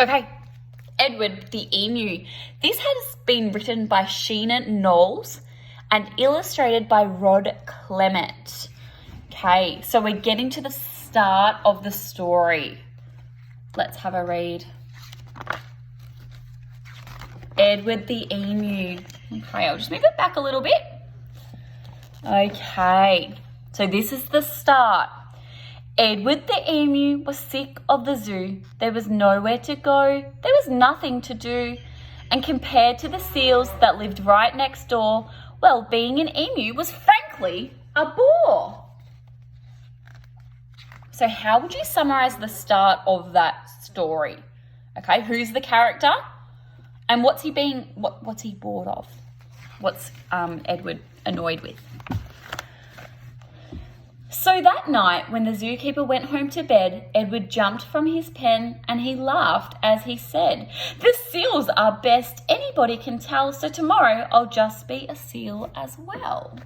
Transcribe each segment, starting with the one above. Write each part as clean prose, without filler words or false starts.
Okay, Edward the Emu. This has been written by Sheena Knowles and illustrated by Rod Clement. Okay, so we're getting to the start of the story. Let's have a read. Edward the Emu. Okay, I'll just move it back a little bit. Okay, so this is the start. Edward the Emu was sick of the zoo. There was nowhere to go. There was nothing to do. And compared to the seals that lived right next door, well, being an emu was frankly a bore. So how would you summarize the start of that story? Okay, who's the character? And what's he bored of? What's Edward annoyed with? So that night, when the zookeeper went home to bed, Edward jumped from his pen and he laughed as he said, "The seals are best anybody can tell, so tomorrow I'll just be a seal as well."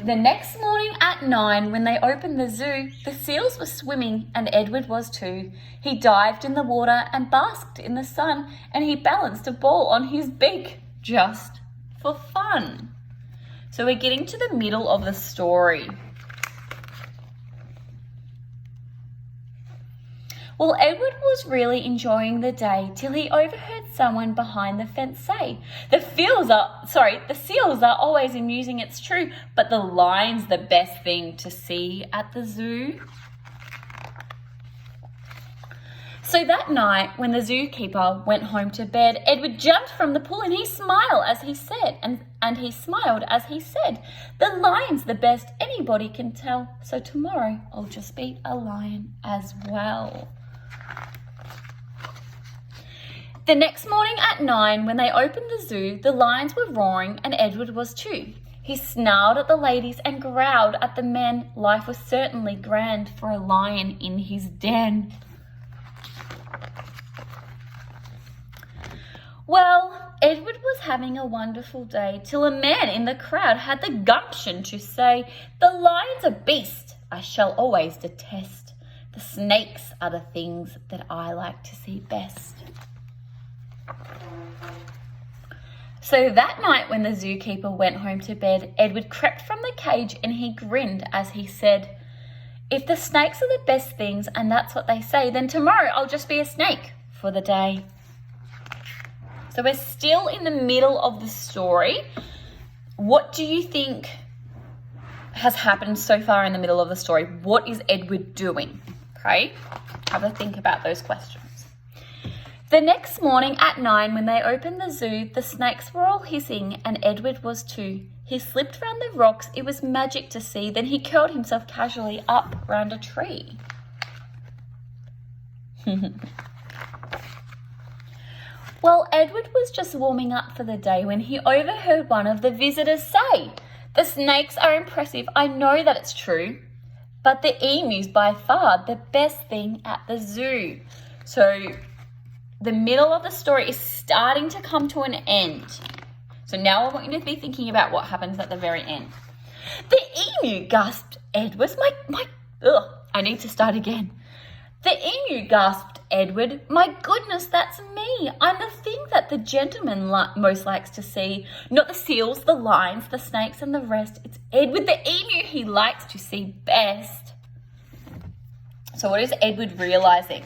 The next morning at 9, when they opened the zoo, the seals were swimming and Edward was too. He dived in the water and basked in the sun, and he balanced a ball on his beak just for fun. So we're getting to the middle of the story. Well, Edward was really enjoying the day till he overheard someone behind the fence say, the seals are always amusing, it's true, but the lion's the best thing to see at the zoo. So that night, when the zookeeper went home to bed, Edward jumped from the pool and he smiled as he said, "The lion's the best anybody can tell, so tomorrow I'll just be a lion as well." The next morning at 9, when they opened the zoo, the lions were roaring and Edward was too. He snarled at the ladies and growled at the men. Life was certainly grand for a lion in his den. Well, Edward was having a wonderful day till a man in the crowd had the gumption to say, "The lion's a beast I shall always detest. The snakes are the things that I like to see best." So that night when the zookeeper went home to bed, Edward crept from the cage and he grinned as he said, "If the snakes are the best things and that's what they say, then tomorrow I'll just be a snake for the day." So we're still in the middle of the story. What do you think has happened so far in the middle of the story? What is Edward doing? Okay, have a think about those questions. The next morning at 9, when they opened the zoo, the snakes were all hissing and Edward was too. He slipped round the rocks, it was magic to see, then he curled himself casually up round a tree. Well, Edward was just warming up for the day when he overheard one of the visitors say, "The snakes are impressive, I know that it's true, but the emu's by far the best thing at the zoo." So the middle of the story is starting to come to an end. So now I want you to be thinking about what happens at the very end. "The emu," gasped Edward. I need to start again. "The emu," gasped Edward. "My goodness, that's me. I'm the thing that the gentleman most likes to see. Not the seals, the lions, the snakes and the rest. It's Edward the emu he likes to see best." So what is Edward realising?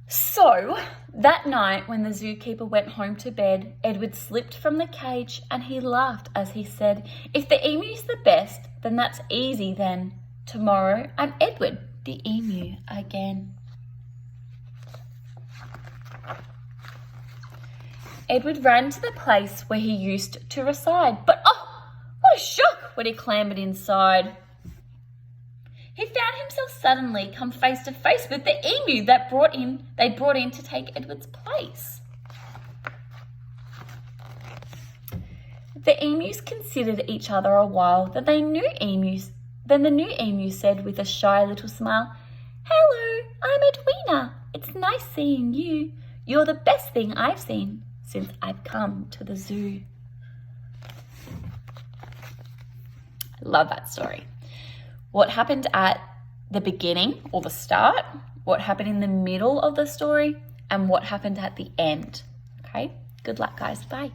So that night when the zookeeper went home to bed, Edward slipped from the cage and he laughed as he said, "If the emu's the best, then that's easy then. Tomorrow I'm Edward the emu again." Edward ran to the place where he used to reside, but oh, what a shock when he clambered inside. He found himself suddenly come face to face with the emu that they brought in to take Edward's place. The emus considered each other a while, then the new emu said with a shy little smile, "Hello, I'm Edwina. It's nice seeing you. You're the best thing I've seen since I've come to the zoo." Love that story. What happened at the beginning or the start, what happened in the middle of the story, and what happened at the end. Okay? Good luck, guys. Bye.